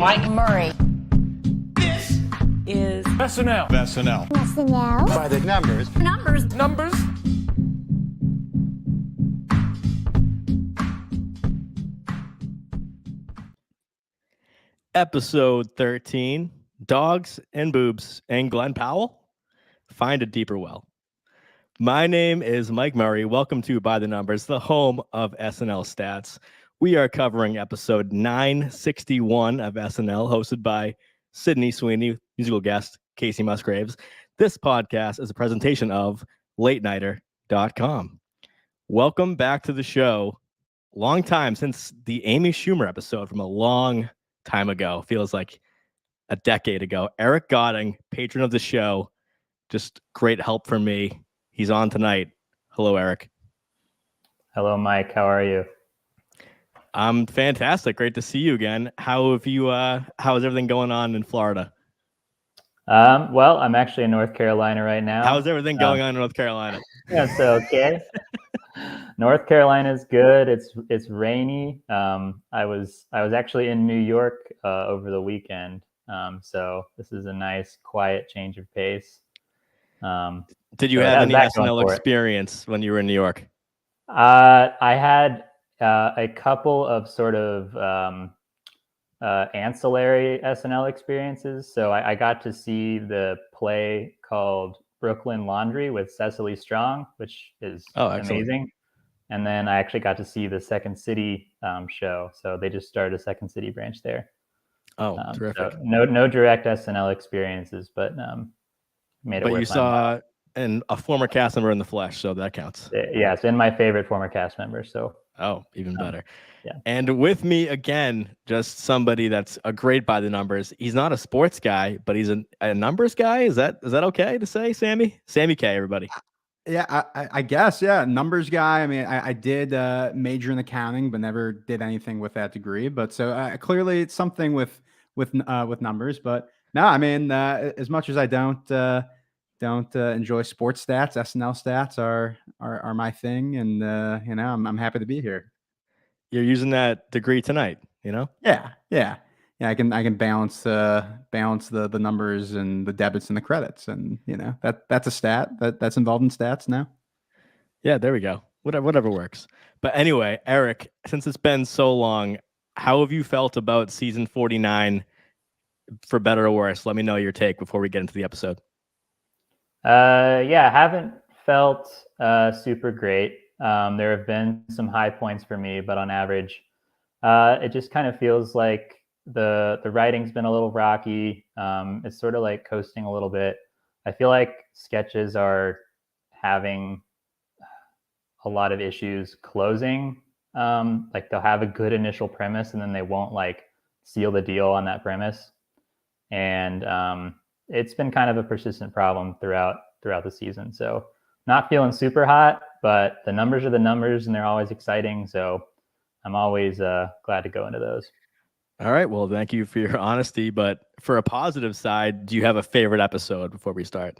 Mike Murray. This is SNL. SNL By the numbers. Numbers. Episode 13, Dogs and Boobs and Glen Powell, Find a Deeper Well. My name is Mike Murray. Welcome to By the Numbers, the home of SNL Stats. We are covering episode 961 of SNL, hosted by Sydney Sweeney, musical guest Kacey Musgraves. This podcast is a presentation of LateNighter.com. Welcome back to the show. Long time since the Amy Schumer episode from a long time ago. Feels like a decade ago. Eric Goding, patron of the show, just great help for me. He's on tonight. Hello, Eric. Hello, Mike. How are you? I'm fantastic. Great to see you again. How have you? How's everything going on in Florida? Well, I'm actually in North Carolina right now. How's everything going on in North Carolina? Yeah, it's okay. North Carolina is good. It's rainy. I was actually in New York over the weekend. So this is a nice, quiet change of pace. Did you have any SNL experience when you were in New York? I had a couple of sort of ancillary SNL experiences. So I got to see the play called Brooklyn Laundry with Cecily Strong, which is amazing. And then I actually got to see the Second City show. So they just started a Second City branch there. Oh, terrific. So no direct SNL experiences, but made it worth. But you saw a former cast member in the flesh, so that counts. Yes, and my favorite former cast member. So even better. Yeah. And with me again, just somebody that's a great by the numbers. He's not a sports guy, but he's a numbers guy. Is that okay to say, Sammy? Sammy Kay, everybody. Yeah, I guess. Yeah, numbers guy. I mean, I did major in accounting, but never did anything with that degree. But so clearly, it's something with numbers. But no, I mean, as much as I don't enjoy sports stats, SNL stats are my thing, and I'm happy to be here. You're using that degree tonight, Yeah. I can balance the numbers and the debits and the credits, and that's a stat that's involved in stats now. Yeah, there we go. Whatever works. But anyway, Eric, since it's been so long, how have you felt about season 49, for better or worse? Let me know your take before we get into the episode. I haven't felt super great. There have been some high points for me, but on average, it just kind of feels like the writing's been a little rocky. It's sort of like coasting a little bit. I feel like sketches are having a lot of issues closing. Like they'll have a good initial premise and then they won't like seal the deal on that premise. And it's been kind of a persistent problem throughout the season. So not feeling super hot, but the numbers are the numbers and they're always exciting. So I'm always glad to go into those. All right. Well, thank you for your honesty. But for a positive side, do you have a favorite episode before we start?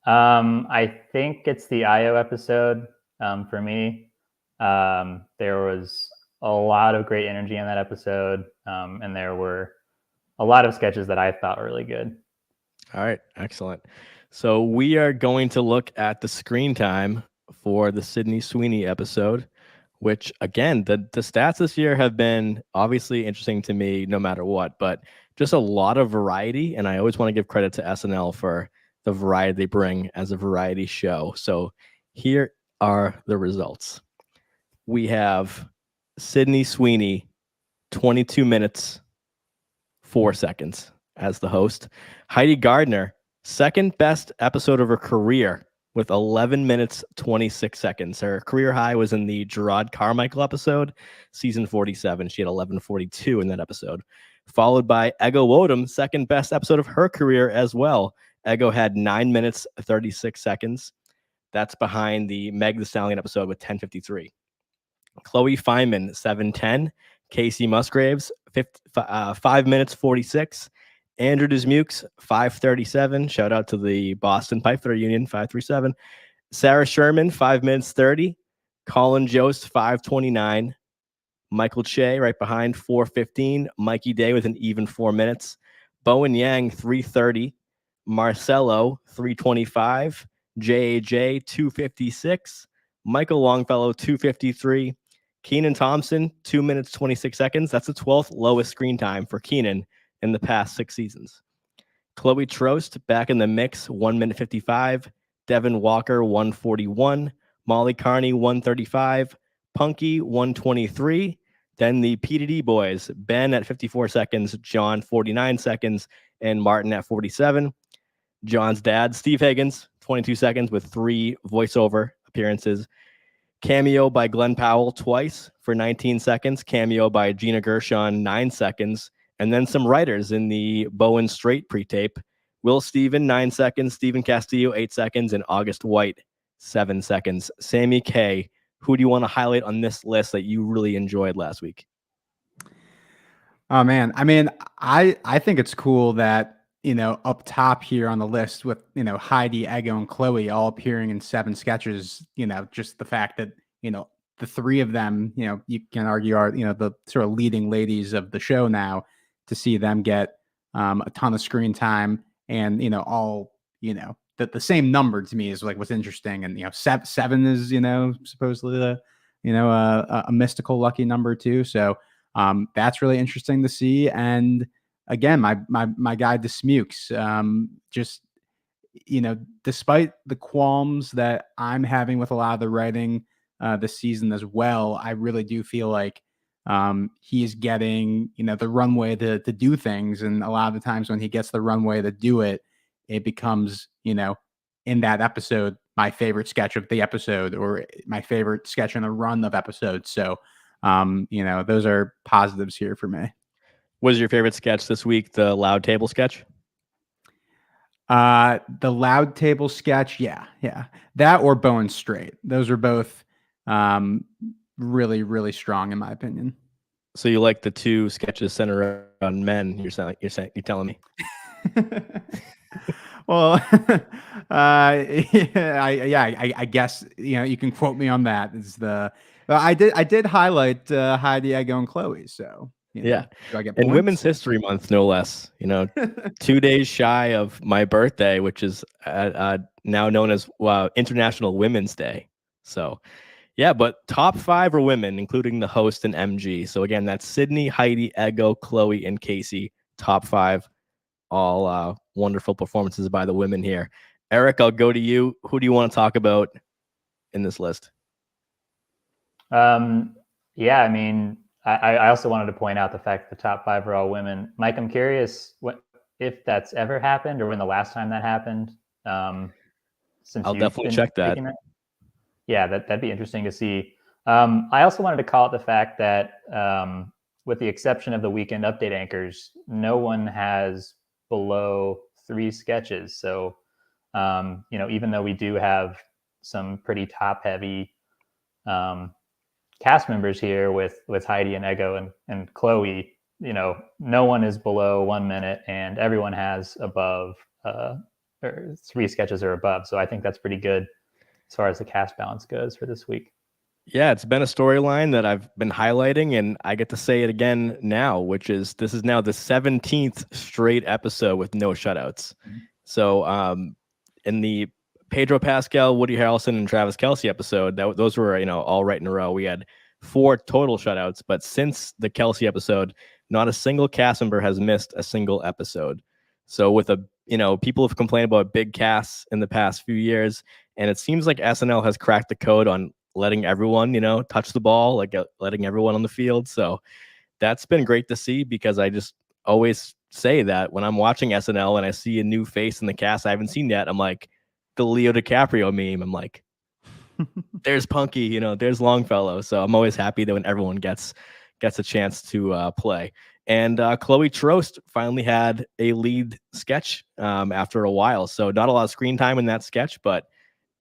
I think it's the IO episode for me. There was a lot of great energy in that episode. And there were a lot of sketches that I thought were really good. All right. Excellent. So we are going to look at the screen time for the Sydney Sweeney episode, which again, the stats this year have been obviously interesting to me no matter what, but just a lot of variety. And I always want to give credit to SNL for the variety they bring as a variety show. So here are the results. We have Sydney Sweeney, 22 minutes, 4 seconds as the host. Heidi Gardner, second best episode of her career with 11 minutes, 26 seconds. Her career high was in the Gerard Carmichael episode, season 47. She had 11:42 in that episode. Followed by Ego Wodum, second best episode of her career as well. Ego had 9 minutes, 36 seconds. That's behind the Meg Thee Stallion episode with 10:53. Chloe Fineman, 7:10. Kacey Musgraves, 5 minutes, 46. Andrew Dismukes, 5:37. Shout out to the Boston Pipefitter Union, 537. Sarah Sherman, 5 minutes 30. Colin Jost, 5:29. Michael Che right behind 4:15. Mikey Day with an even 4 minutes. Bowen Yang 3:30. Marcelo 3:25. JAJ 2:56. Michael Longfellow 2:53. Keenan Thompson 2 minutes 26 seconds. That's the 12th lowest screen time for Keenan in the past 6 seasons. Chloe Trost back in the mix 1 minute 55. Devin Walker 141. Molly Carney 135. Punky 123. Then the PDD boys, Ben at 54 seconds, John 49 seconds, and Martin at 47. John's dad, Steve Higgins, 22 seconds with 3 voiceover appearances. Cameo by Glen Powell twice for 19 seconds. Cameo by Gina Gershon, 9 seconds. And then some writers in the Bowen Straight pre-tape. Will Steven, 9 seconds. Steven Castillo, 8 seconds. And August White, 7 seconds. Sammy Kay, who do you want to highlight on this list that you really enjoyed last week? Oh, man. I mean, I think it's cool that, up top here on the list with, Heidi, Ego, and Chloe all appearing in 7 sketches, just the fact that, the 3 of them, you can argue are, the sort of leading ladies of the show now, to see them get a ton of screen time and, all, the same number to me is like what's interesting. And, 7 is, supposedly the, a mystical lucky number too. So that's really interesting to see. And, again, my guy Dismukes, just despite the qualms that I'm having with a lot of the writing this season as well, I really do feel like he is getting the runway to do things, and a lot of the times when he gets the runway to do it, it becomes in that episode my favorite sketch of the episode or my favorite sketch in a run of episodes. So those are positives here for me. Was your favorite sketch this week the loud table sketch? The loud table sketch, yeah. That or Bowen Straight. Those are both really, really strong in my opinion. So you like the 2 sketches centered around men? You're telling me? Well, I guess you can quote me on that. I did highlight Heidi, Ego, and Chloe. So. Yeah. Do I get and points? Women's History Month, no less. 2 days shy of my birthday, which is now known as International Women's Day. So, yeah, but top 5 are women, including the host and MG. So again, that's Sydney, Heidi, Ego, Chloe, and Kacey. Top 5, all wonderful performances by the women here. Eric, I'll go to you. Who do you want to talk about in this list? Yeah, I mean, I also wanted to point out the fact that the top 5 are all women. Mike, I'm curious if that's ever happened or when the last time that happened. Since I'll definitely check that. Yeah, that'd be interesting to see. I also wanted to call out the fact that with the exception of the weekend update anchors, no one has below 3 sketches. So, even though we do have some pretty top heavy cast members here with Heidi and Ego and Chloe, no one is below 1 minute and everyone has above or 3 sketches or above. So I think that's pretty good as far as the cast balance goes for this week. Yeah, it's been a storyline that I've been highlighting, and I get to say it again now, which is this is now the 17th straight episode with no shutouts. Mm-hmm. So in the Pedro Pascal, Woody Harrelson, and Travis Kelce episode, those were all right in a row. We had 4 total shutouts, but since the Kelce episode, not a single cast member has missed a single episode. So with people have complained about big casts in the past few years, and it seems like SNL has cracked the code on letting everyone, touch the ball, like letting everyone on the field. So that's been great to see, because I just always say that when I'm watching SNL and I see a new face in the cast I haven't seen yet, I'm like, the Leo DiCaprio meme, I'm like, there's Punky, there's Longfellow. So I'm always happy that when everyone gets a chance to play. And Chloe Trost finally had a lead sketch after a while. So not a lot of screen time in that sketch, but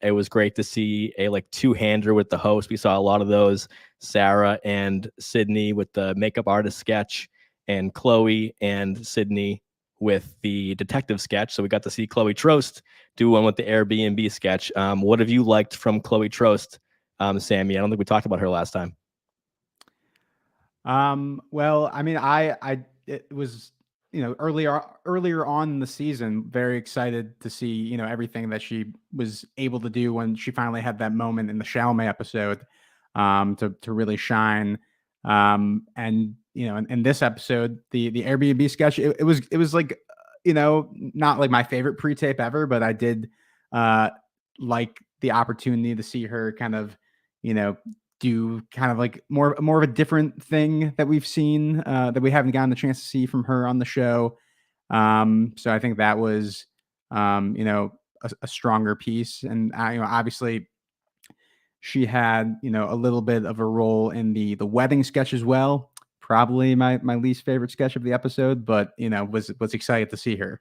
it was great to see a 2-hander with the host. We saw a lot of those, Sarah and Sydney with the makeup artist sketch, and Chloe and Sydney with the detective sketch. So we got to see Chloe Trost do one with the Airbnb sketch. What have you liked from Chloe Trost, Sammy? I don't think we talked about her last time. Well, I mean, it was, earlier on in the season, very excited to see, everything that she was able to do when she finally had that moment in the Chalamet episode, to really shine. And in this episode, the Airbnb sketch, it was like, not like my favorite pre-tape ever, but I did, like the opportunity to see her kind of, you know, do kind of like more of a different thing that we've seen, that we haven't gotten the chance to see from her on the show. So I think that was, a stronger piece, and obviously she had, a little bit of a role in the wedding sketch as well. Probably my least favorite sketch of the episode, but was excited to see her.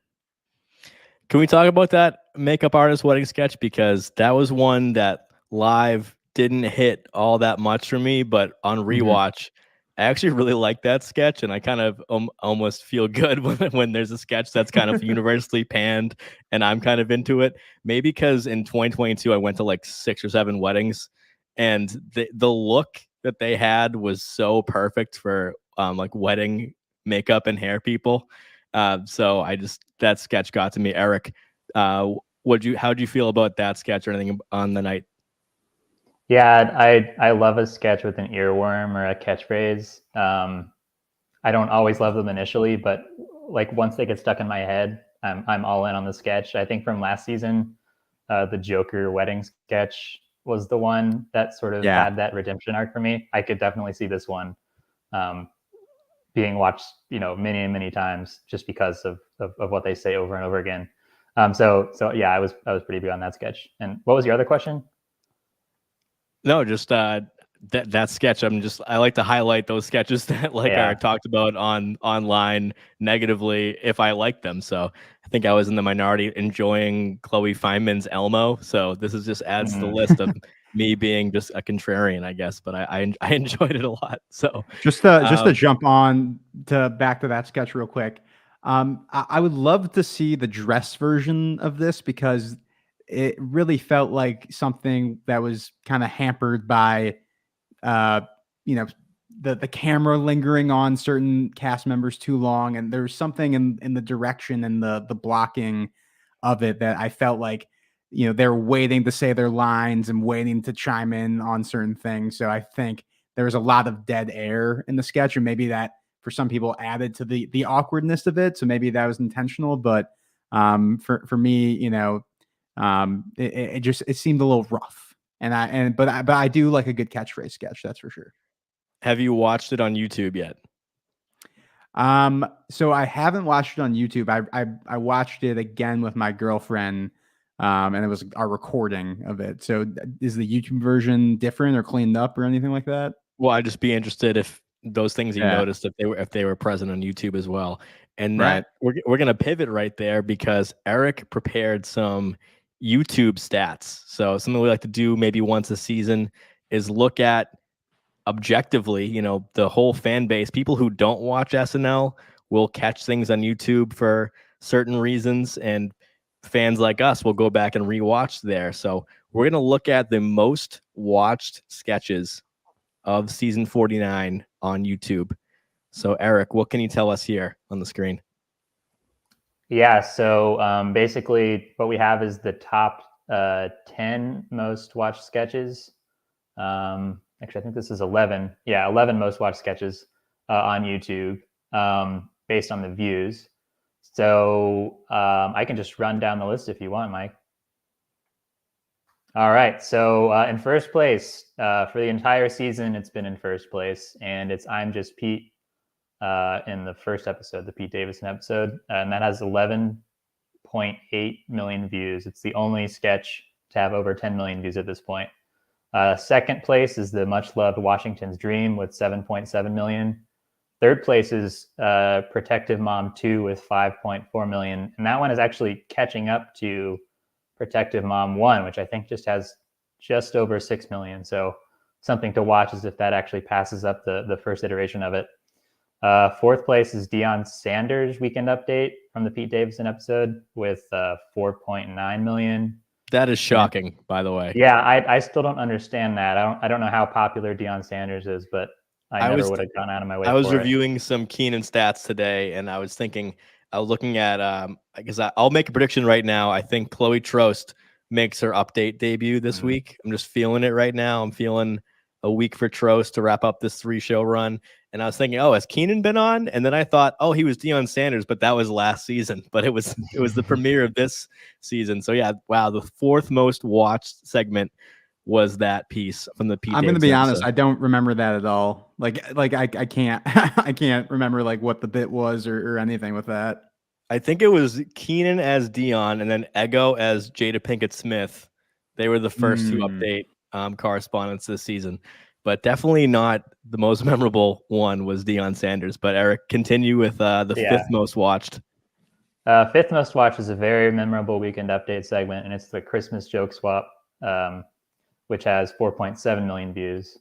Can we talk about that makeup artist wedding sketch? Because that was one that live didn't hit all that much for me, but on rewatch, I actually really like that sketch, and I kind of almost feel good when there's a sketch that's kind of universally panned, and I'm kind of into it. Maybe because in 2022 I went to like 6 or 7 weddings, and the look that they had was so perfect for like wedding makeup and hair people. So that sketch got to me. Eric, how'd you feel about that sketch or anything on the night? Yeah, I love a sketch with an earworm or a catchphrase. I don't always love them initially, but like once they get stuck in my head, I'm all in on the sketch. I think from last season, the Joker wedding sketch was the one that sort of had that redemption arc for me. I could definitely see this one being watched, many and many times just because of what they say over and over again. So yeah, I was pretty big on that sketch. And what was your other question? No, just that sketch. I like to highlight those sketches that are talked about online negatively if I like them. So I think I was in the minority enjoying Chloe Feynman's Elmo. So this just adds to the list of me being just a contrarian, I guess. But I enjoyed it a lot. So just to jump on to back to that sketch real quick. I would love to see the dress version of this, because it really felt like something that was kind of hampered by, the camera lingering on certain cast members too long. And there's something in the direction and the blocking of it that I felt like, they're waiting to say their lines and waiting to chime in on certain things. So I think there was a lot of dead air in the sketch, and maybe that for some people added to the awkwardness of it. So maybe that was intentional, but for me, it seemed a little rough, but I do like a good catchphrase sketch, that's for sure. Have you watched it on YouTube yet? So I haven't watched it on YouTube. I watched it again with my girlfriend, and it was our recording of it. So is the YouTube version different or cleaned up or anything like that? Well, I'd just be interested if those things you noticed, if they were present on YouTube as well. And that we're gonna pivot right there, because Eric prepared some YouTube stats. So something we like to do maybe once a season is look at objectively, the whole fan base. People who don't watch SNL will catch things on YouTube for certain reasons, and fans like us will go back and rewatch there. So we're going to look at the most watched sketches of season 49 on YouTube. So Eric, what can you tell us here on the screen? Yeah, so basically what we have is the top 10 most watched sketches. Actually, I think this is 11. Yeah, 11 most watched sketches on YouTube based on the views. So I can just run down the list if you want, Mike. All right, so in first place for the entire season, it's been in first place, and it's I'm Just Pete in the first episode, the Pete Davidson episode, and that has 11.8 million views. It's the only sketch to have over 10 million views at this point. Second place is the much loved Washington's Dream with 7.7 million. Third place is Protective Mom 2 with 5.4 million. And that one is actually catching up to Protective Mom 1, which I think just has just over 6 million. So something to watch is if that actually passes up the first iteration of it. Fourth place is Deion Sanders' Weekend Update from the Pete Davidson episode with 4.9 million. That is shocking, by the way. Yeah, I still don't understand that. I don't know how popular Deion Sanders is, but I never would have gone out of my way. I was for reviewing some Keenan stats today, and I was looking at I guess I'll make a prediction right now. I think Chloe Trost makes her update debut this week. I'm just feeling it right now. I'm feeling a week for Trost to wrap up this 3-show run. And I was thinking, oh, has Keenan been on? And then I thought, oh, he was Deion Sanders, but that was last season. But it was the premiere of this season. So yeah, wow, the 4th most watched segment was that piece from the Pete. I'm going to be Davidson honest. episode. I don't remember that at all. Like I can't, I can't remember like what the bit was or anything with that. I think it was Keenan as Dion and then Ego as Jada Pinkett Smith. They were the first to update correspondence this season, but definitely not the most memorable one was Deion Sanders. But Eric, continue with the 5th most watched. 5th most watched is a very memorable weekend update segment, and it's the Christmas joke swap, which has 4.7 million views.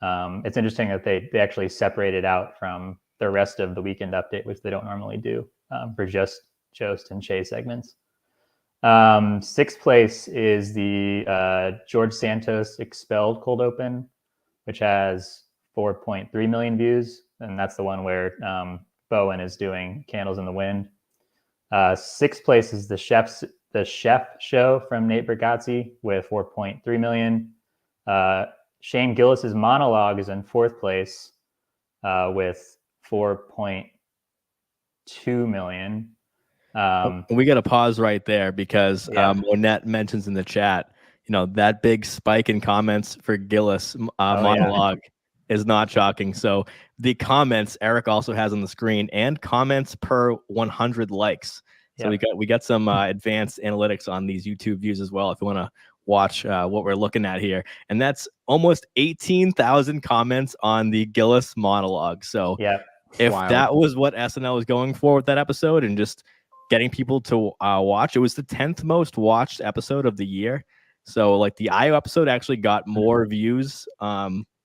It's interesting that they actually separated out from the rest of the weekend update, which they don't normally do for just Jost and Shay segments. 6th place is the George Santos expelled cold open, which has 4.3 million views. And that's the one where Bowen is doing Candles in the Wind. 6th place is the Chef Show from Nate Bargatze with 4.3 million. Shane Gillis's monologue is in 4th place with 4.2 million. We got to pause right there because Monette mentions in the chat, that big spike in comments for Gillis monologue is not shocking. So the comments Eric also has on the screen and comments per 100 likes. So we got some advanced analytics on these YouTube views as well. If you want to watch what we're looking at here, and that's almost 18,000 comments on the Gillis monologue. So if that was what SNL was going for with that episode and just getting people to watch, it was the 10th most watched episode of the year. So like the IO episode actually got more views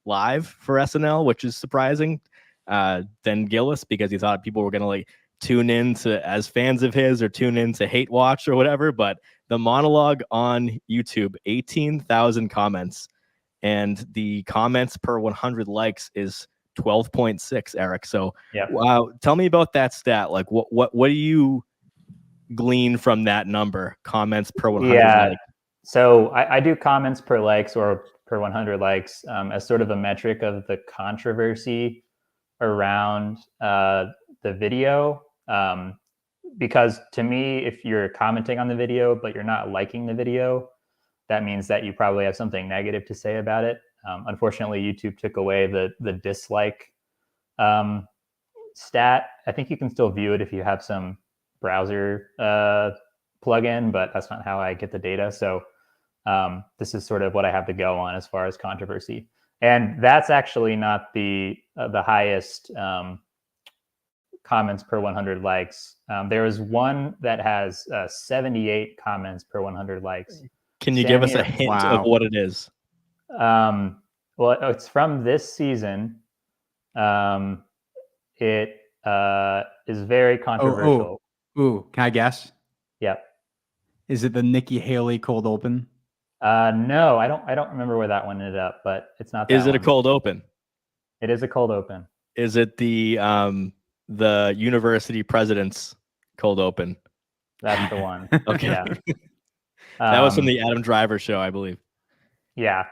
live for SNL, which is surprising than Gillis, because he thought people were going to like tune in to as fans of his or tune in to hate watch or whatever. But the monologue on YouTube, 18,000 comments, and the comments per 100 likes is 12.6, Eric. So wow, tell me about that stat. Like what do you glean from that number, comments per 100 likes? So I do comments per likes or per 100 likes as sort of a metric of the controversy around the video. Because to me, if you're commenting on the video, but you're not liking the video, that means that you probably have something negative to say about it. Unfortunately, YouTube took away the dislike stat. I think you can still view it if you have some browser plugin, but that's not how I get the data. So this is sort of what I have to go on as far as controversy. And that's actually not the highest comments per 100 likes. There is one that has 78 comments per 100 likes. Can you give us a hint of what it is? Well, it's from this season. It is very controversial. Ooh, can I guess? Yep. Is it the Nikki Haley cold open? No, I don't remember where that one ended up, but it's not that Is it a cold open? It is a cold open. Is it the university president's cold open? That's the one. Okay. Yeah. That was from the Adam Driver show, I believe. Yeah.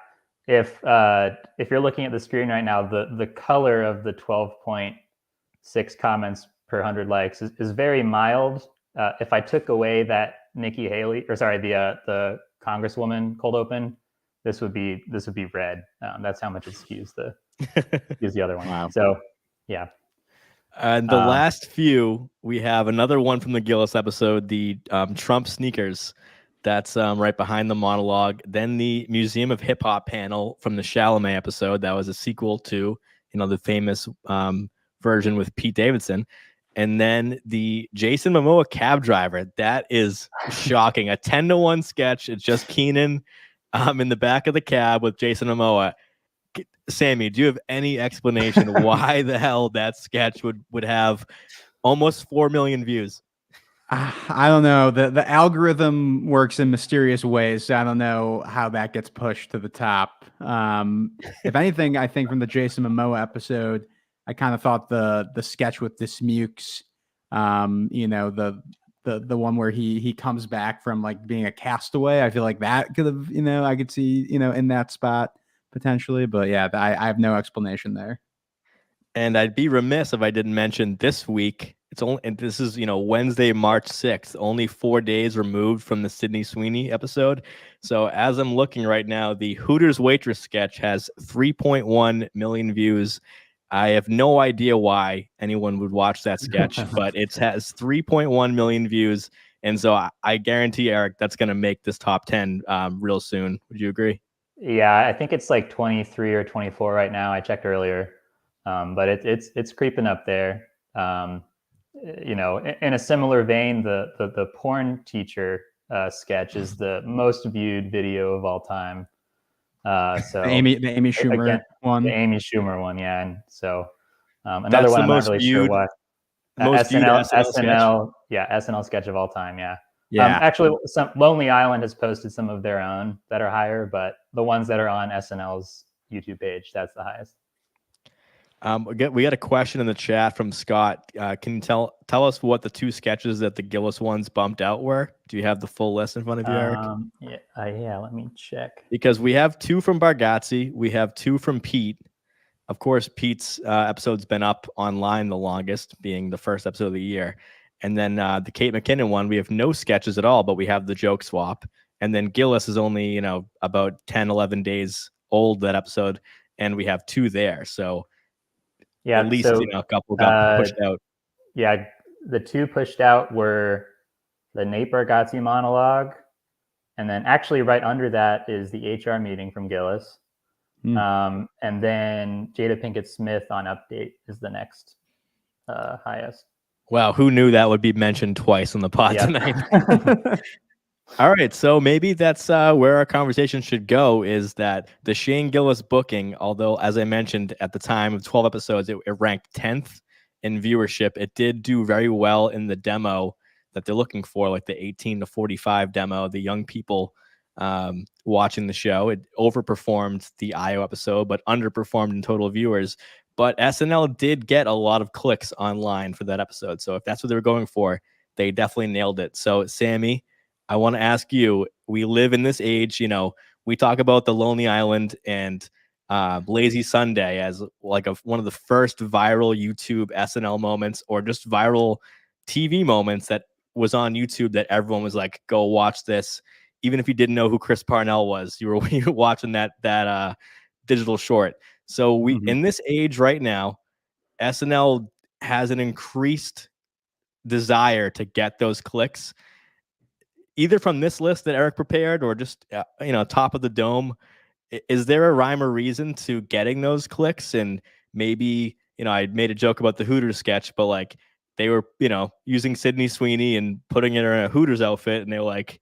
If you're looking at the screen right now, the color of the 12.6 comments per 100 likes is very mild. If I took away that Nikki Haley, or sorry, the Congresswoman cold open, this would be red. That's how much it skews the other one. Wow. So yeah. And the last few, we have another one from the Gillis episode, the Trump sneakers. That's right behind the monologue. Then the Museum of Hip Hop panel from the Chalamet episode. That was a sequel to, the famous version with Pete Davidson. And then the Jason Momoa cab driver. That is shocking. A 10-to-1 sketch. It's just Keenan in the back of the cab with Jason Momoa. Sammy, do you have any explanation why the hell that sketch would have almost 4 million views? I don't know. The algorithm works in mysterious ways, so I don't know how that gets pushed to the top. If anything, I think from the Jason Momoa episode, I kind of thought the sketch with Dismukes, the one where he comes back from like being a castaway. I feel like that could have, I could see, in that spot potentially. But yeah, I have no explanation there. And I'd be remiss if I didn't mention this week. It's only, and this is, Wednesday, March 6th, only 4 days removed from the Sydney Sweeney episode. So as I'm looking right now, the Hooters waitress sketch has 3.1 million views. I have no idea why anyone would watch that sketch, but it has 3.1 million views. And so I guarantee, Eric, that's going to make this top 10 real soon. Would you agree? Yeah, I think it's like 23 or 24 right now. I checked earlier, but it's creeping up there. In a similar vein, the porn teacher sketch is the most viewed video of all time. So the Amy Schumer one, the Amy Schumer one, yeah. And so another That's one the I'm most not really viewed, sure what. most viewed SNL sketch. Yeah, SNL sketch of all time, yeah. Yeah. Actually, some Lonely Island has posted some of their own that are higher, but the ones that are on SNL's YouTube page, that's the highest. We got a question in the chat from Scott. Can you tell us what the two sketches that the Gillis ones bumped out were? Do you have the full list in front of you, Eric? Yeah, let me check. Because we have 2 from Bargatze, we have 2 from Pete. Of course, Pete's episode's been up online the longest, being the first episode of the year. And then the Kate McKinnon one, we have no sketches at all, but we have the joke swap. And then Gillis is only, about 10, 11 days old, that episode, and we have 2 there. So yeah, at least, a couple got pushed out. Yeah, the 2 pushed out were the Nate Bargatze monologue, and then actually right under that is the HR meeting from Gillis. And then Jada Pinkett Smith on Update is the next highest. Wow, who knew that would be mentioned twice on the pod tonight? All right, so maybe that's where our conversation should go, is that the Shane Gillis booking, although, as I mentioned, at the time of 12 episodes, it ranked 10th in viewership. It did do very well in the demo that they're looking for, like the 18 to 45 demo, the young people watching the show. It overperformed the IO episode, but underperformed in total viewers. But SNL did get a lot of clicks online for that episode. So if that's what they were going for, they definitely nailed it. So, Sammy, I want to ask you, we live in this age, we talk about the Lonely Island and Lazy Sunday as like one of the first viral YouTube SNL moments, or just viral TV moments that was on YouTube that everyone was like, go watch this. Even if you didn't know who Chris Parnell was, you were watching that digital short. So we in this age right now, SNL has an increased desire to get those clicks, either from this list that Eric prepared or just top of the dome. Is there a rhyme or reason to getting those clicks? And maybe I made a joke about the Hooters sketch, but like they were using Sydney Sweeney and putting it in a Hooters outfit, and they were like,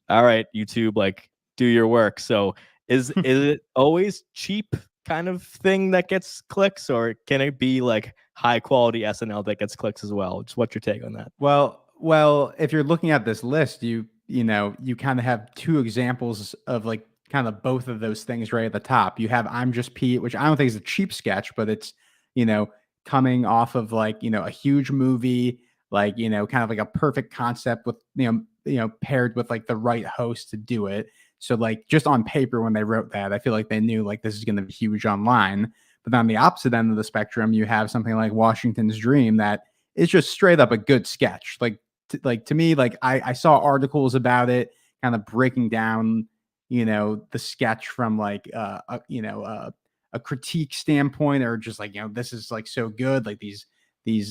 all right, YouTube, like, do your work. So is it always cheap kind of thing that gets clicks, or can it be like high quality SNL that gets clicks as well? Just what's your take on that? Well, if you're looking at this list, you kind of have 2 examples of like kind of both of those things right at the top. You have I'm Just Pete, which I don't think is a cheap sketch, but it's, coming off of like, a huge movie, like, kind of like a perfect concept with, paired with like the right host to do it. So like just on paper, when they wrote that, I feel like they knew like this is going to be huge online. But on the opposite end of the spectrum, you have something like Washington's Dream that is just straight up a good sketch. Like to me, like I saw articles about it, kind of breaking down, the sketch from like a critique standpoint, or just like, this is like so good, like these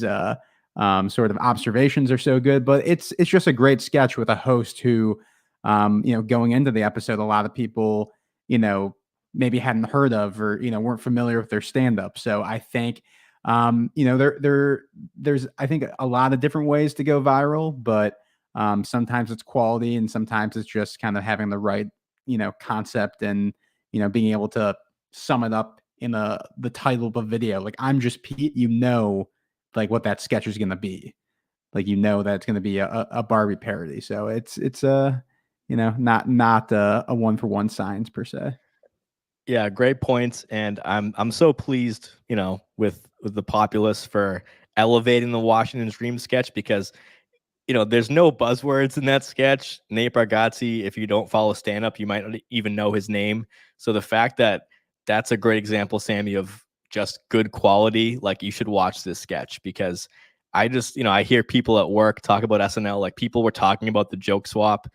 sort of observations are so good. But it's just a great sketch with a host who, going into the episode, a lot of people, maybe hadn't heard of, or, weren't familiar with their stand-up. So I think, there's, I think, a lot of different ways to go viral, but sometimes it's quality, and sometimes it's just kind of having the right, concept, and, being able to sum it up in the title of a video. Like I'm Just Pete, like what that sketch is going to be. like that it's going to be a Barbie parody. So it's not a 1-for-1 science per se. Yeah, great points, and I'm so pleased, with the populace for elevating the Washington's Dream sketch, because there's no buzzwords in that sketch. Nate Bargatze, if you don't follow stand up, you might not even know his name. So the fact that that's a great example, Sammy, of just good quality, like you should watch this sketch, because I just, I hear people at work talk about SNL, like people were talking about the joke swap,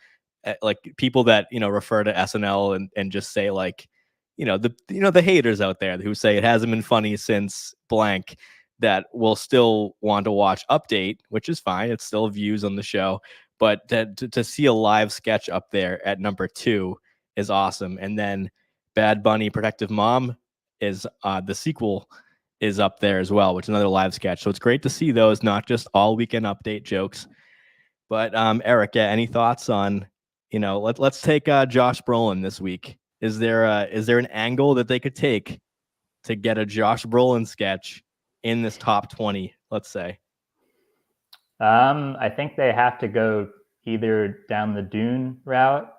like people that, refer to SNL and just say like, the haters out there who say it hasn't been funny since blank, that will still want to watch Update, which is fine. It's still views on the show. But to see a live sketch up there at number 2 is awesome. And then Bad Bunny Protective Mom is the sequel is up there as well, which is another live sketch. So it's great to see those, not just all weekend update jokes. But Eric, yeah, any thoughts on, let's take Josh Brolin this week. Is there an angle that they could take to get a Josh Brolin sketch in this top 20, let's say? I think they have to go either down the Dune route,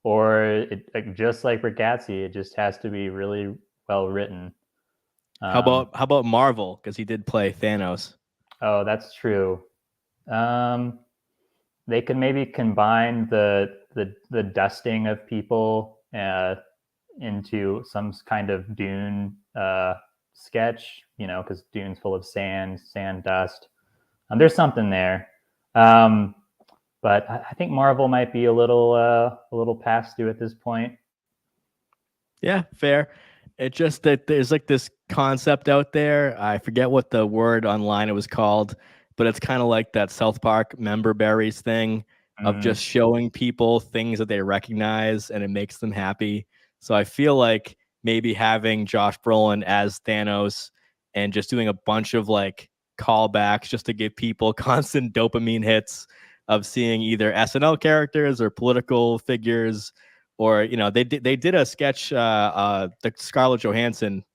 or just like Bargatze, it just has to be really well written. How about Marvel? Because he did play Thanos. Oh, that's true. They could maybe combine the dusting of people into some kind of Dune sketch, because Dune's full of sand dust. There's something there, but I think Marvel might be a little past due at this point. Yeah, fair. It's just that there's like this concept out there. I forget what the word online it was called, but it's kind of like that South Park member berries thing of just showing people things that they recognize and it makes them happy. So I feel like maybe having Josh Brolin as Thanos and just doing a bunch of like callbacks just to give people constant dopamine hits of seeing either SNL characters or political figures, or they did a sketch, the Scarlett Johansson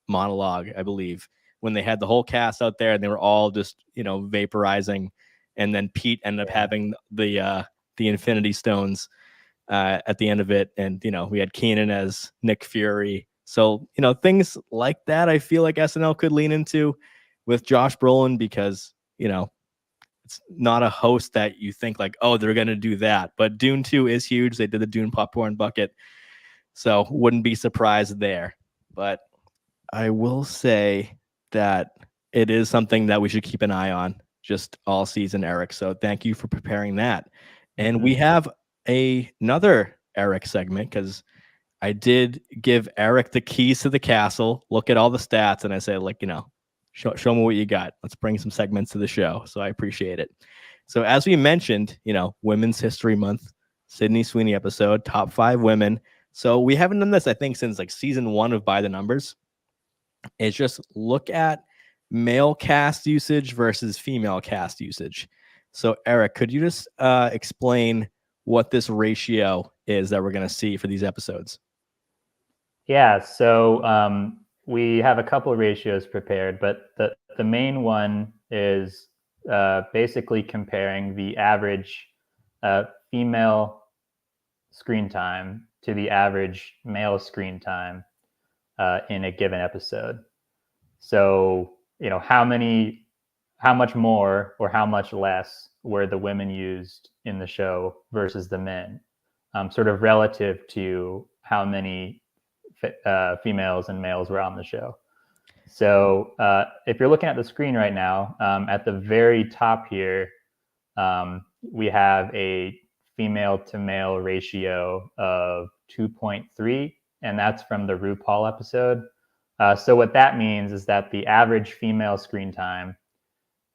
monologue, I believe, when they had the whole cast out there and they were all just vaporizing, and then Pete ended up having the Infinity Stones at the end of it, and we had Keenan as Nick Fury. So things like that I feel like SNL could lean into with Josh Brolin, because it's not a host that you think like, oh, they're gonna do that. But Dune 2 is huge. They did the Dune popcorn bucket, so wouldn't be surprised there. But I will say that it is something that we should keep an eye on just all season, Eric. So thank you for preparing that. And we have another Eric segment, because I did give Eric the keys to the castle, look at all the stats, and I said, like, show me what you got. Let's bring some segments to the show. So I appreciate it. So as we mentioned, Women's History Month, Sydney Sweeney episode, top 5 women. So we haven't done this, I think, since like season 1 of By the Numbers. It's just look at male cast usage versus female cast usage. So Eric, could you just explain what this ratio is that we're going to see for these episodes? Yeah, so we have a couple of ratios prepared, but the main one is basically comparing the average female screen time to the average male screen time in a given episode. So, how much more or how much less were the women used in the show versus the men, sort of relative to how many females and males were on the show. So if you're looking at the screen right now, at the very top here, we have a female to male ratio of 2.3, and that's from the RuPaul episode. So what that means is that the average female screen time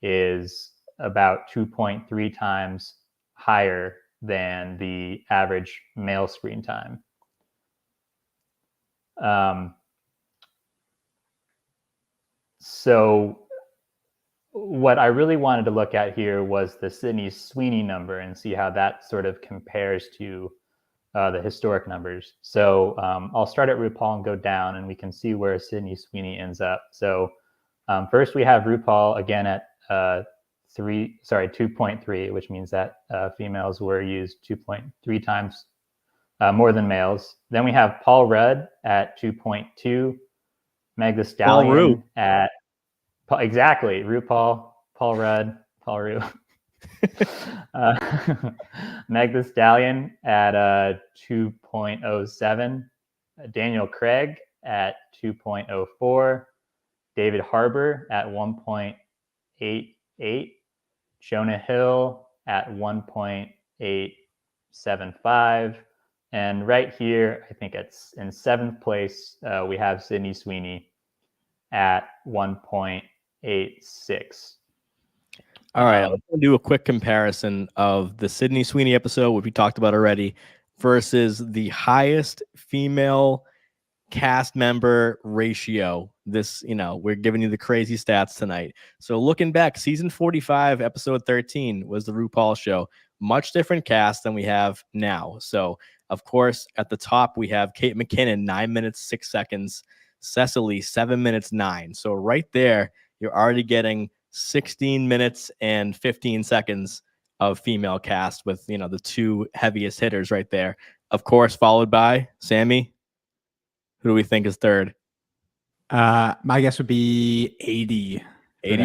is about 2.3 times higher than the average male screen time. So what I really wanted to look at here was the Sydney Sweeney number and see how that sort of compares to the historic numbers. So I'll start at RuPaul and go down, and we can see where Sydney Sweeney ends up. So first we have RuPaul again at 2.3, which means that females were used 2.3 times more than males. Then we have Paul Rudd at 2.2, Meg the Stallion at exactly RuPaul, Paul Rudd, Paul Ru. Meg the Stallion at 2.07, Daniel Craig at 2.04, David Harbour at 1.88, Jonah Hill at 1.875, and right here, I think it's in 7th place, we have Sydney Sweeney at 1.86. All right, I'm going to do a quick comparison of the Sydney Sweeney episode, which we talked about already, versus the highest female cast member ratio. This, we're giving you the crazy stats tonight. So looking back, season 45, episode 13 was the RuPaul show. Much different cast than we have now. So, of course, at the top, we have Kate McKinnon, 9 minutes, 6 seconds. Cecily, 7 minutes, 9. So right there, you're already getting 16 minutes and 15 seconds of female cast with, the two heaviest hitters right there. Of course, followed by Sammy. Who do we think is third? My guess would be 80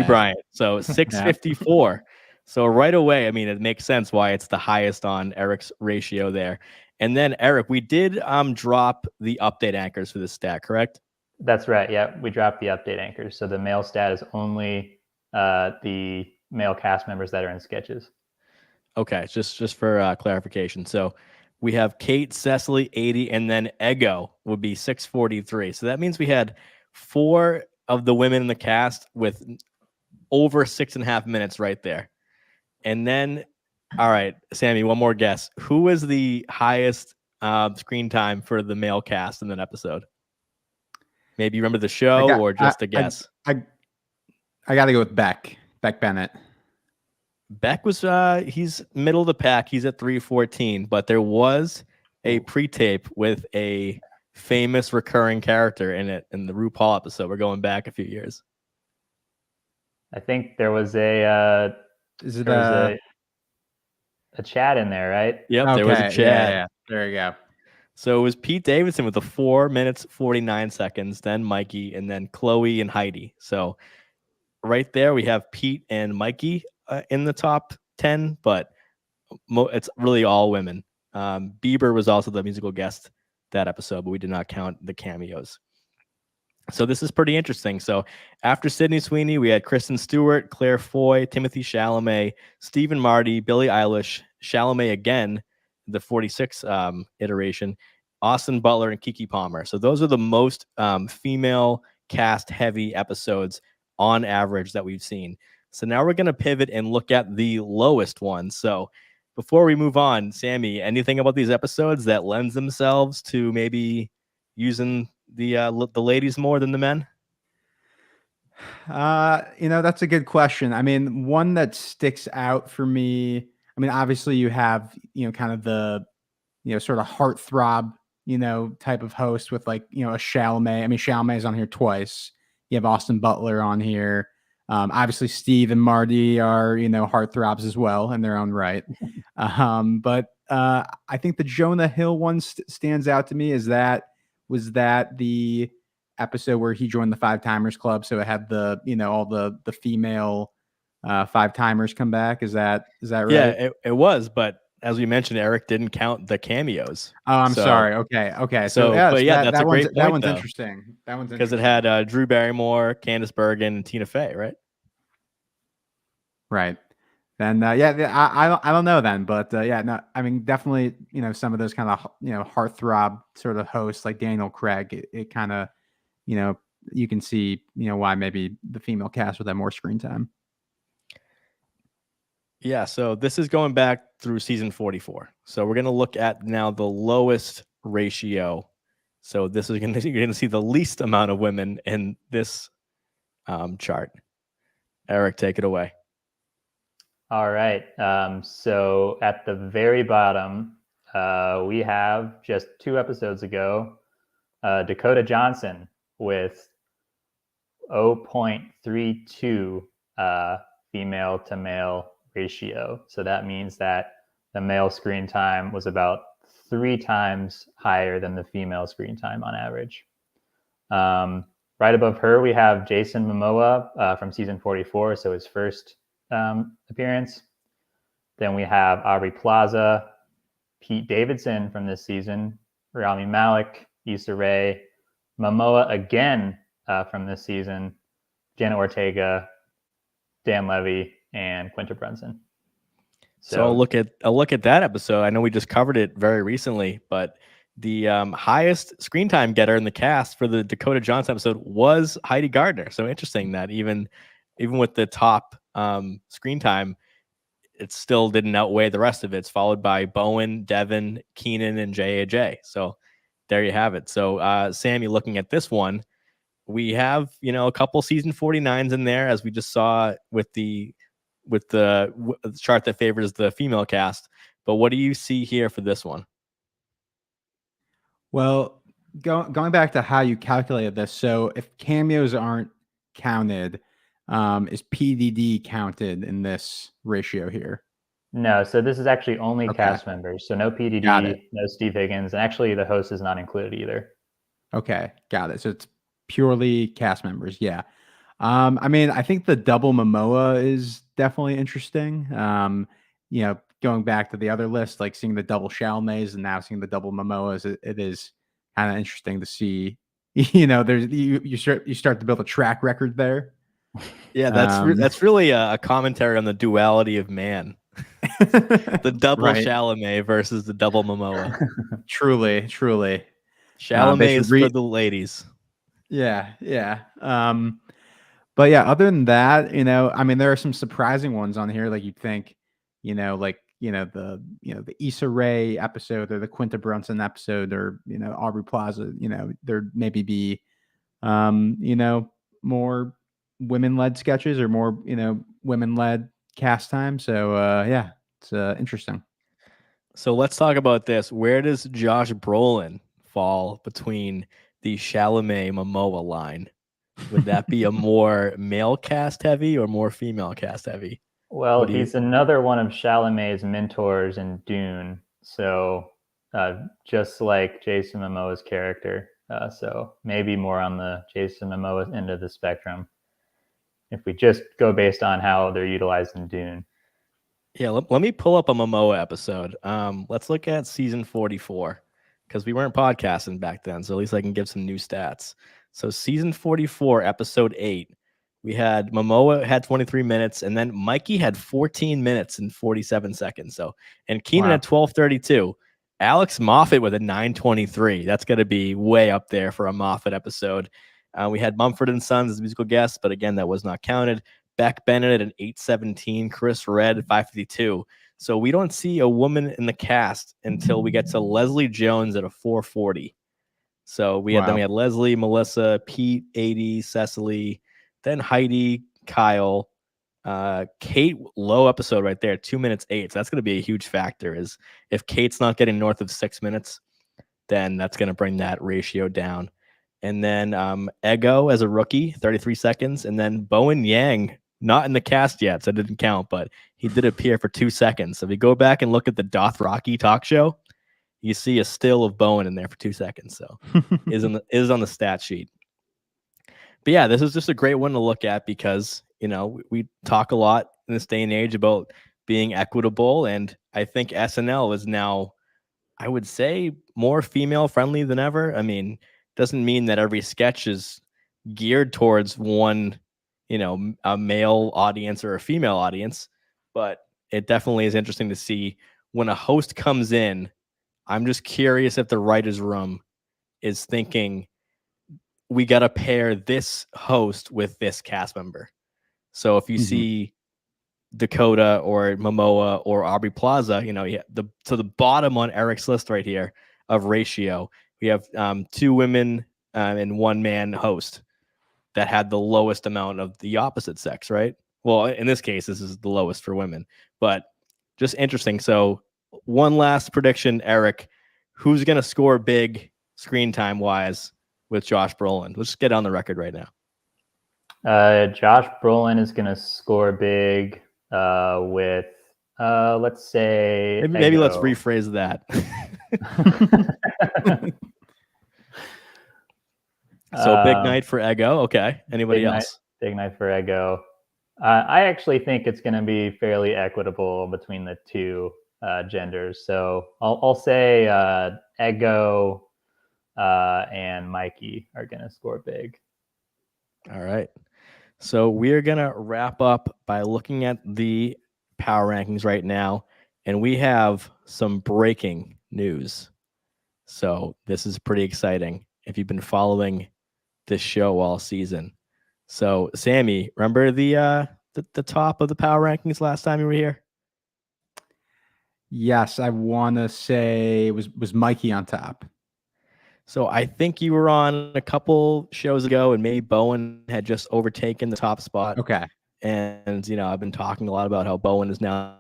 Bryant. So 654. So right away, it makes sense why it's the highest on Eric's ratio there. And then Eric, we did drop the update anchors for this stat, correct? That's right. Yeah, we dropped the update anchors. So the male stat is only the male cast members that are in sketches. Okay, just for clarification. So we have Kate, Cecily, 80, and then Ego would be 643. So that means we had 4 of the women in the cast with over 6.5 minutes right there. And then, all right, Sammy, one more guess. Who was the highest screen time for the male cast in that episode? Maybe you remember the show or just a guess? I got to go with Beck Bennett. Beck was he's middle of the pack. He's at 314, but there was a pre-tape with a famous recurring character in it in the RuPaul episode. We're going back a few years. I think there was a Chad in there, right? Yep, there was a Chad. Yeah. There you go. So it was Pete Davidson with the 4 minutes 49 seconds, then Mikey, and then Chloe and Heidi. So right there we have Pete and Mikey in the top 10, but it's really all women. Bieber was also the musical guest that episode, but we did not count the cameos. So this is pretty interesting. So after Sydney Sweeney, we had Kristen Stewart, Claire Foy, Timothy Chalamet, Stephen Marty, Billie Eilish, Chalamet again, the 46 iteration, Austin Butler, and Keke Palmer. So those are the most female cast heavy episodes on average that we've seen. So now we're going to pivot and look at the lowest ones. So before we move on, Sammy, anything about these episodes that lends themselves to maybe using the ladies more than the men? That's a good question. One that sticks out for me, obviously you have, kind of the, sort of heartthrob, type of host with like, a Chalamet. Chalamet is on here twice. You have Austin Butler on here. Obviously Steve and Marty are, heartthrobs as well in their own right. But I think the Jonah Hill one stands out to me. Was that the episode where he joined the 5-timers club? So it had the, all the female 5-timers come back. Is that right? Yeah, it was. But as we mentioned, Eric didn't count the cameos. Oh, I'm sorry. Okay. So yeah, that's a great point. That one's interesting. Because it had Drew Barrymore, Candice Bergen, and Tina Fey, right? Right. Then I don't know then, but definitely, some of those kind of, heartthrob sort of hosts like Daniel Craig, it kind of, you can see, why maybe the female cast would have more screen time. Yeah, so this is going back through season 44. So we're going to look at now the lowest ratio. So this is you're going to see the least amount of women in this chart. Eric, take it away. All right. So at the very bottom, we have just 2 episodes ago, Dakota Johnson with 0.32 female to male ratio. So that means that the male screen time was about 3 times higher than the female screen time on average. Right above her, we have Jason Momoa from season 44, so his first appearance. Then we have Aubrey Plaza, Pete Davidson from this season, Rami Malek, Issa Rae, Momoa again from this season, Jenna Ortega, Dan Levy, and Quinta Brunson. So I'll look at that episode. I know we just covered it very recently, but the highest screen time getter in the cast for the Dakota Johnson episode was Heidi Gardner. So interesting that even with the top screen time, it still didn't outweigh the rest of it. It's followed by Bowen, Devin, Keenan, and JAJ. So there you have it. So Sammy, looking at this one, we have, a couple season 49s in there, as we just saw with the chart that favors the female cast. But what do you see here for this one? Well, going back to how you calculated this, so if cameos aren't counted, is PDD counted in this ratio here? No, so this is actually only cast members. So no PDD, no Steve Higgins, and actually the host is not included either. Okay, got it. So it's purely cast members. Yeah. I mean, I think the double Momoa is definitely interesting. Going back to the other list, like seeing the double Chalamets and now seeing the double Momoas, it is kind of interesting to see. There's you start to build a track record there. Yeah, that's really a commentary on the duality of man. The double Chalamet versus the double Momoa. Truly. Chalamet is for the ladies. Yeah. But yeah, other than that, I mean, there are some surprising ones on here. Like you'd think, the Issa Rae episode or the Quinta Brunson episode or, Aubrey Plaza, there maybe be, more women-led sketches or more, women-led cast time. So yeah, it's interesting. So let's talk about this. Where does Josh Brolin fall between the Chalamet Momoa line? Would that be a more male cast heavy or more female cast heavy? Well, he's another one of Chalamet's mentors in Dune. So just like Jason Momoa's character. So maybe more on the Jason Momoa end of the spectrum, if we just go based on how they're utilized in Dune. Yeah, let me pull up a Momoa episode. Let's look at season 44, because we weren't podcasting back then, so at least I can give some new stats. So season 44, episode 8, we had Momoa had 23 minutes, and then Mikey had 14 minutes and 47 seconds. And Keenan had 12:32. Alex Moffat with a 9:23. That's going to be way up there for a Moffat episode. We had Mumford & Sons as musical guests, but again, that was not counted. Beck Bennett at an 8:17. Chris Redd at 5:52. So we don't see a woman in the cast until we get to Leslie Jones at a 4:40. So then we had Leslie, Melissa, Pete, 80, Cecily, then Heidi, Kyle, Kate. Low episode right there, 2 minutes 8. So that's going to be a huge factor. Is if Kate's not getting north of 6 minutes, then that's going to bring that ratio down. And then Ego as a rookie, 33 seconds, and then Bowen Yang, not in the cast yet, so it didn't count, but he did appear for 2 seconds. So if you go back and look at the Dothraki talk show, you see a still of Bowen in there for 2 seconds. So is on the stat sheet. But yeah, this is just a great one to look at because, we talk a lot in this day and age about being equitable. And I think SNL is now, I would say, more female friendly than ever. I mean, doesn't mean that every sketch is geared towards one, a male audience or a female audience, but it definitely is interesting to see when a host comes in. I'm just curious if the writer's room is thinking we got to pair this host with this cast member. So if you see Dakota or Momoa or Aubrey Plaza, the bottom on Eric's list right here of ratio, we have 2 women and 1 man host that had the lowest amount of the opposite sex, right? Well, in this case, this is the lowest for women, but just interesting. So one last prediction, Eric, who's going to score big screen time wise with Josh Brolin? Let's just get on the record right now. Josh Brolin is going to score big with, let's say, Maybe let's Eggo. rephrase that. So big night for Eggo. Okay. Anybody else? Big night for Eggo. I actually think it's going to be fairly equitable between the two genders. So I'll say Eggo and Mikey are going to score big. All right. So we're going to wrap up by looking at the power rankings right now. And we have some breaking news. So this is pretty exciting if you've been following this show all season. So Sammy, remember the top of the power rankings last time you were here? Yes, I want to say it was Mikey on top. So I think you were on a couple shows ago, and maybe Bowen had just overtaken the top spot. Okay. And I've been talking a lot about how Bowen is now.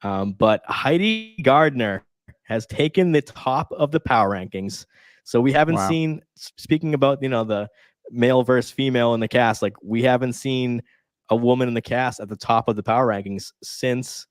But Heidi Gardner has taken the top of the power rankings. So we haven't seen, speaking about the male versus female in the cast, like we haven't seen a woman in the cast at the top of the power rankings since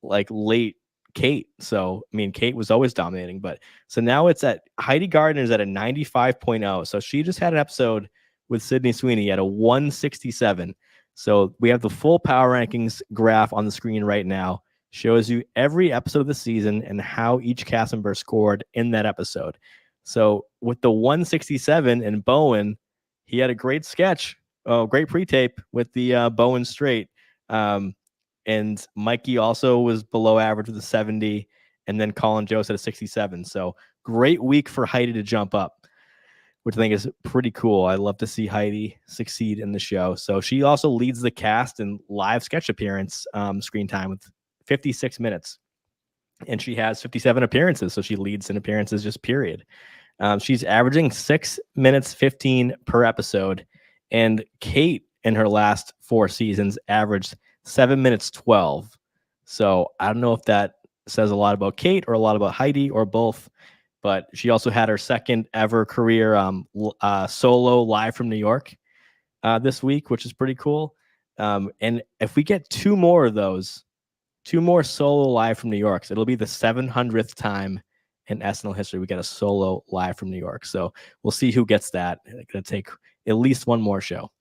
like late Kate. So I mean, Kate was always dominating, but so now it's at Heidi Gardner's at a 95.0. So she just had an episode with Sydney Sweeney at a 167. So we have the full power rankings graph on the screen right now. Shows you every episode of the season and how each cast member scored in that episode. So with the 167 and Bowen, he had a great sketch, great pre-tape with the Bowen straight. And Mikey also was below average with a 70, and then Colin Jost at a 67. So great week for Heidi to jump up, which I think is pretty cool. I love to see Heidi succeed in the show. So she also leads the cast in live sketch appearance screen time with 56 minutes. And she has 57 appearances, so she leads in appearances just period. She's averaging 6 minutes 15 per episode. And Kate in her last 4 seasons averaged 7 minutes 12. So I don't know if that says a lot about Kate or a lot about Heidi or both, but she also had her second ever career solo live from New York this week, which is pretty cool. And if we get 2 more of those, 2 more solo live from New York, so it'll be the 700th time in SNL history we get a solo live from New York. So we'll see who gets that. It's going to take at least 1 more show.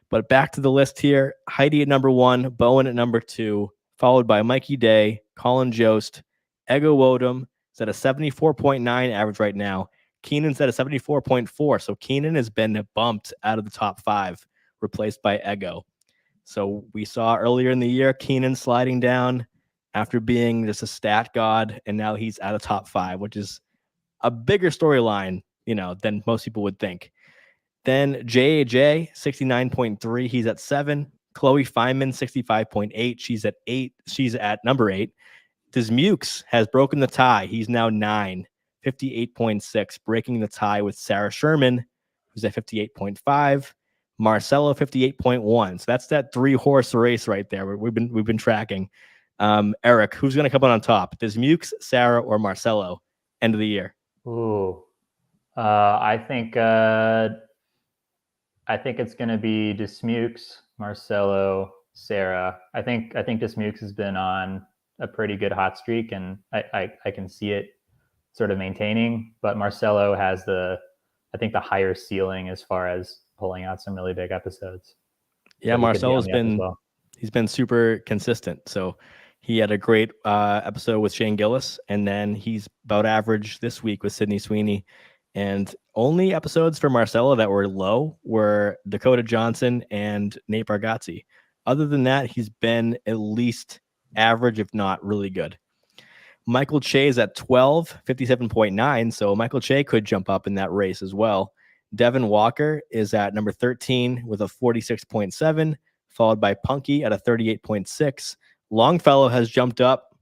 But back to the list here. Heidi at number 1, Bowen at number 2, followed by Mikey Day, Colin Jost, Eggo Wodum is at a 74.9 average right now. Keenan's at a 74.4. So Keenan has been bumped out of the top 5, replaced by Eggo. So we saw earlier in the year Keenan sliding down after being just a stat god, and now he's at a top 5, which is a bigger storyline, than most people would think. Then JAJ, 69.3. He's at 7. Chloe Fineman, 65.8. She's at 8. She's at number 8. Dismukes has broken the tie. He's now 9, 58.6, breaking the tie with Sarah Sherman, who's at 58.5. Marcelo, 58.1. So that's that 3-horse race right there. We've been tracking. Eric, who's going to come on top? Dismukes, Sarah, or Marcelo? End of the year. Ooh, I think it's going to be Dismukes, Marcelo, Sarah. I think Dismukes has been on a pretty good hot streak, and I can see it sort of maintaining. But Marcelo has the higher ceiling as far as pulling out some really big episodes. Yeah, so Marcelo's he's been super consistent. So he had a great episode with Shane Gillis, and then he's about average this week with Sydney Sweeney. And only episodes for Marcelo that were low were Dakota Johnson and Nate Bargatze. Other than that, he's been at least average, if not really good. Michael Che is at 12, 57.9. So Michael Che could jump up in that race as well. Devin Walker is at number 13 with a 46.7, followed by Punky at a 38.6. Longfellow has jumped up.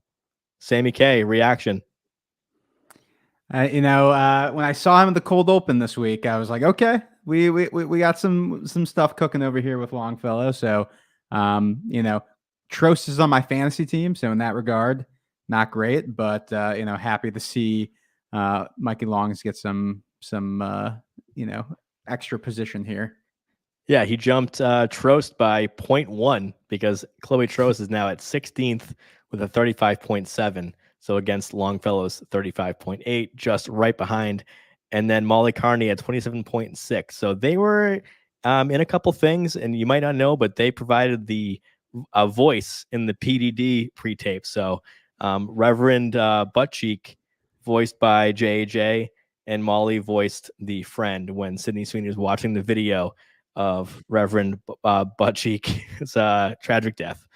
Sammy Kay, reaction. When I saw him in the cold open this week, I was like, okay, we got some stuff cooking over here with Longfellow. So, Trost is on my fantasy team, so in that regard, not great, but happy to see Mikey Longs get some extra position here. Yeah, he jumped Trost by 0.1 because Chloe Trost is now at 16th with a 35.7. So against Longfellow's 35.8, just right behind. And then Molly Carney at 27.6. So they were in a couple things, and you might not know, but they provided the voice in the PDD pre-tape. So Reverend Buttcheek, voiced by JJ, and Molly voiced the friend when Sydney Sweeney was watching the video of Reverend Buttcheek's tragic death.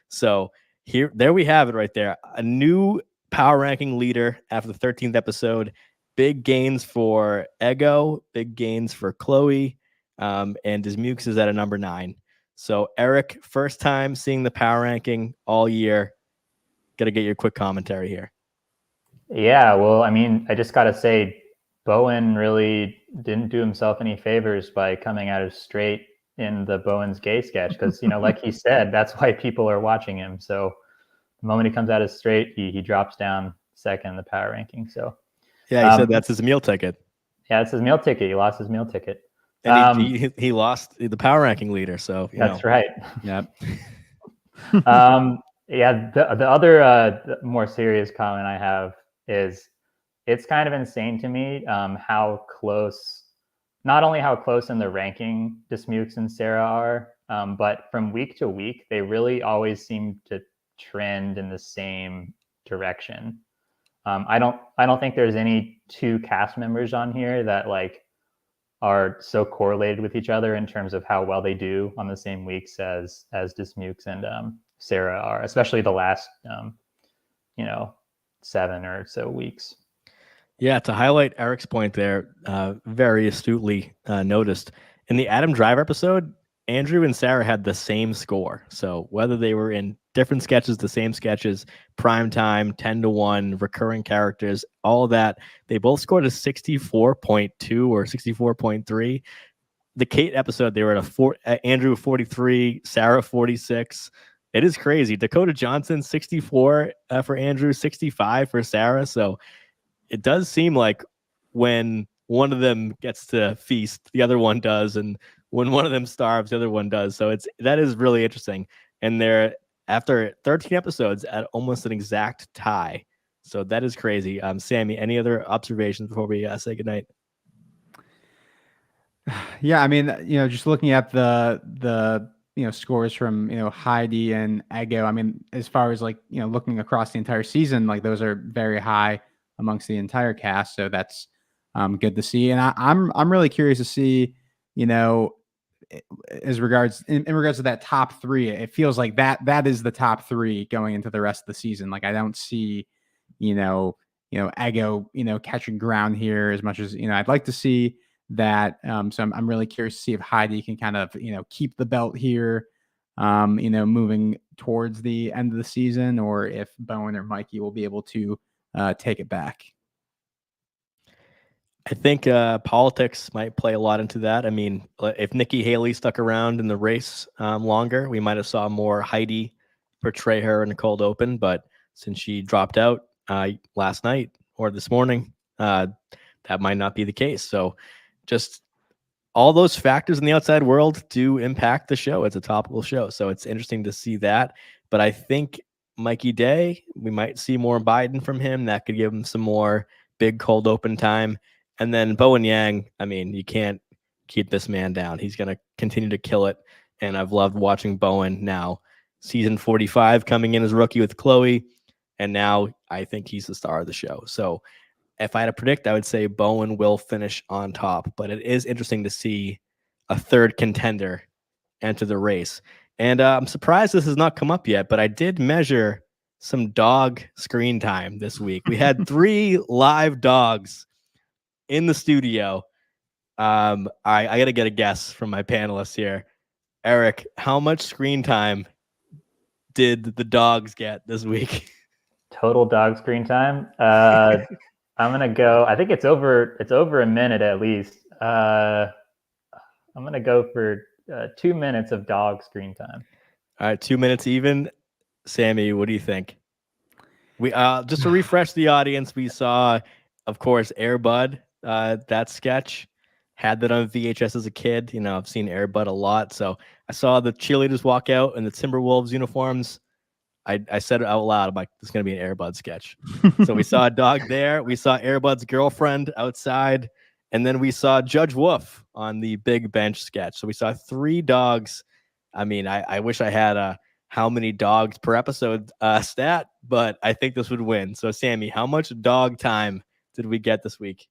So there we have it right there. A new power ranking leader after the 13th episode. Big gains for Ego, big gains for Chloe, and Dismukes is at a number 9. So Eric, first time seeing the power ranking all year. Got to get your quick commentary here. Yeah, well, I mean, I just got to say, Bowen really didn't do himself any favors by coming out of straight in the Bowen's gay sketch because, like he said, that's why people are watching him. So the moment he comes out of straight, he drops down second in the power ranking. So yeah, he said that's his meal ticket. Yeah, it's his meal ticket. He lost his meal ticket. And he lost the power ranking leader. So that's right. Yep. Yeah, the other more serious comment I have is it's kind of insane to me how close, not only how close in the ranking Dismukes and Sarah are, but from week to week, they really always seem to trend in the same direction. I don't think there's any two cast members on here that like are so correlated with each other in terms of how well they do on the same weeks as Dismukes and Sarah are, especially the last 7 or so weeks. Yeah, to highlight Eric's point there, very astutely noticed. In the Adam Driver episode, Andrew and Sarah had the same score. So whether they were in different sketches, the same sketches, prime time, 10-1, recurring characters, all of that, they both scored a 64.2 or 64.3. The Kate episode, they were at Andrew 43, Sarah 46. It is crazy. Dakota Johnson 64 for Andrew, 65 for Sarah. So it does seem like when one of them gets to feast, the other one does, and when one of them starves, the other one does. So that is really interesting. And they're after 13 episodes at almost an exact tie. So that is crazy. Sammy, any other observations before we say goodnight? Yeah, I mean, just looking at the scores from Heidi and Ego. I mean, as far as like looking across the entire season, like those are very high amongst the entire cast. So that's good to see. And I'm really curious to see, as regards in regards to that top 3, it feels like that is the top 3 going into the rest of the season. Like I don't see, Ego, catching ground here as much as I'd like to see that. So I'm really curious to see if Heidi can kind of keep the belt here, moving towards the end of the season, or if Bowen or Mikey will be able to take it back. I think politics might play a lot into that. I mean, if Nikki Haley stuck around in the race longer, we might have saw more Heidi portray her in a cold open. But since she dropped out last night or this morning, that might not be the case. So just all those factors in the outside world do impact the show. It's a topical show. So it's interesting to see that. But I think Mikey Day, we might see more Biden from him. That could give him some more big cold open time. And then Bowen Yang, I mean, you can't keep this man down. He's going to continue to kill it. And I've loved watching Bowen now. Season 45 coming in as rookie with Chloe. And now I think he's the star of the show. So if I had to predict, I would say Bowen will finish on top. But it is interesting to see a third contender enter the race. And I'm surprised this has not come up yet, but I did measure some dog screen time this week. We had 3 live dogs in the studio. I got to get a guess from my panelists here. Eric, how much screen time did the dogs get this week? Total dog screen time? I'm going to go, I think it's over a minute at least. I'm going to go for 2 minutes of dog screen time. All right, 2 minutes even. Sammy, what do you think? We just to refresh the audience, we saw, of course, Air Bud, that sketch. had that on VHS as a kid. You know, I've seen Air Bud a lot. So I saw the cheerleaders walk out in the Timberwolves uniforms. I said it out loud. I'm like, this is going to be an Air Bud sketch. So we saw a dog there. We saw Air Bud's girlfriend outside. And then we saw Judge Wolf on the big bench sketch. So we saw 3 dogs. I mean, I wish I had a how many dogs per episode stat, but I think this would win. So Sammy, how much dog time did we get this week?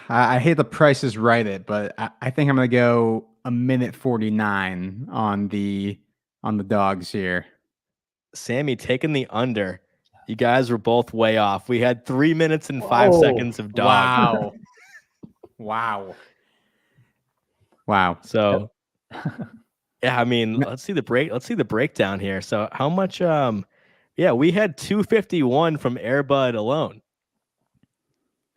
I hate the Price is Right it, but I think I'm gonna go 1:49 on the dogs here. Sammy taking the under. You guys were both way off. We had 3 minutes and 5 seconds of dog. Wow. So yeah, I mean, let's see the breakdown here. So how much we had 251 from Air Bud alone.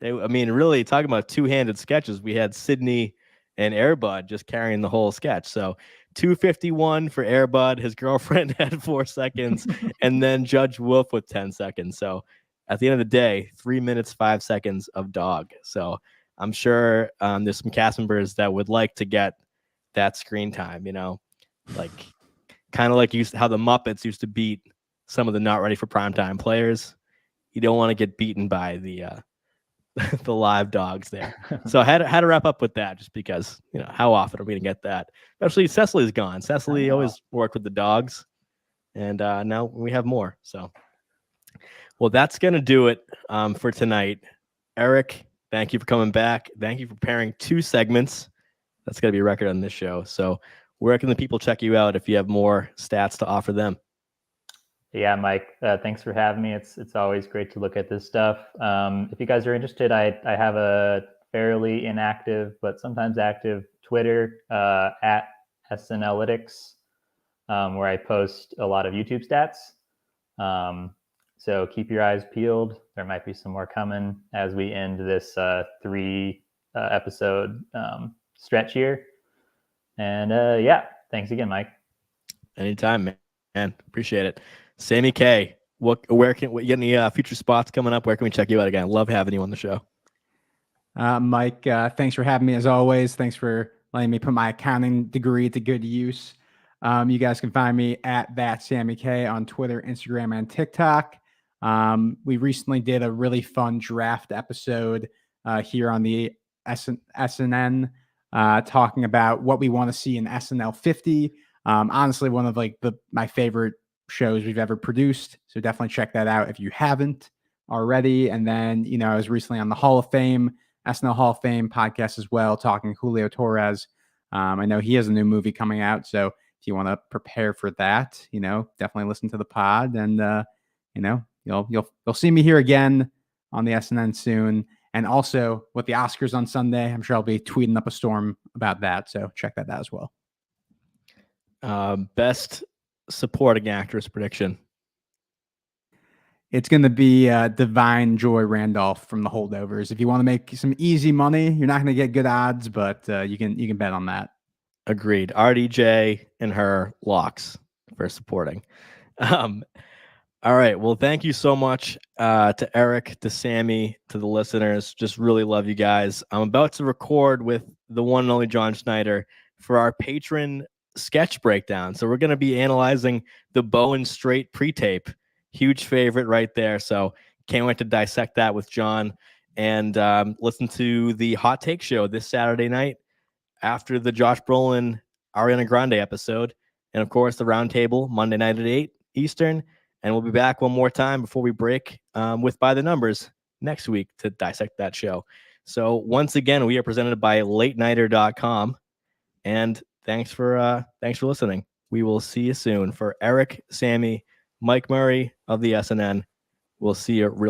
I mean, really talking about two-handed sketches. We had Sydney and Air Bud just carrying the whole sketch. So 251 for Air Bud. His girlfriend had 4 seconds, and then Judge Wolf with 10 seconds. So at the end of the day, 3 minutes, 5 seconds of dog. So I'm sure there's some cast members that would like to get that screen time, you know, like kind of like how the Muppets used to beat some of the not ready for primetime players. You don't want to get beaten by the live dogs there. So I had to wrap up with that just because, you know, how often are we going to get that? Especially Cecily's gone. Cecily always worked with the dogs, and now we have more. So, well, that's going to do it for tonight. Eric, thank you for coming back. Thank you for pairing 2 segments. That's going to be a record on this show. So where can the people check you out if you have more stats to offer them? Yeah, Mike, thanks for having me. It's always great to look at this stuff. If you guys are interested, I have a fairly inactive but sometimes active Twitter at SNLytics, where I post a lot of YouTube stats. So keep your eyes peeled. There might be some more coming as we end this 3 episode stretch here. And thanks again, Mike. Anytime, man. Appreciate it. Sammy Kay, you get any future spots coming up? Where can we check you out again? Love having you on the show. Mike, thanks for having me as always. Thanks for letting me put my accounting degree to good use. You guys can find me at that Sammy Kay on Twitter, Instagram, and TikTok. We recently did a really fun draft episode here on the SNN, talking about what we want to see in SNL 50. Honestly, one of my favorite shows we've ever produced. So definitely check that out if you haven't already. And then, you know, I was recently on the Hall of Fame, SNL Hall of Fame podcast as well, talking Julio Torres. I know he has a new movie coming out. So if you want to prepare for that, you know, definitely listen to the pod, and you know, you'll see me here again on the SNN soon. And also with the Oscars on Sunday, I'm sure I'll be tweeting up a storm about that. So check that out as well. Best supporting actress prediction. It's going to be Divine Joy Randolph from The Holdovers. If you want to make some easy money, you're not going to get good odds, but you can bet on that. Agreed. RDJ and her locks for supporting. All right. Well, thank you so much to Eric, to Sammy, to the listeners. Just really love you guys. I'm about to record with the one and only John Schneider for our patron sketch breakdown. So we're going to be analyzing the Bowen Strait pre-tape. Huge favorite right there. So can't wait to dissect that with John, and listen to the Hot Take Show this Saturday night after the Josh Brolin Ariana Grande episode. And of course, the Roundtable Monday night at 8 Eastern. And we'll be back one more time before we break with By the Numbers next week to dissect that show. So once again, we are presented by latenighter.com. And thanks for listening. We will see you soon. For Eric, Sammy, Mike Murray of the SNN, we'll see you real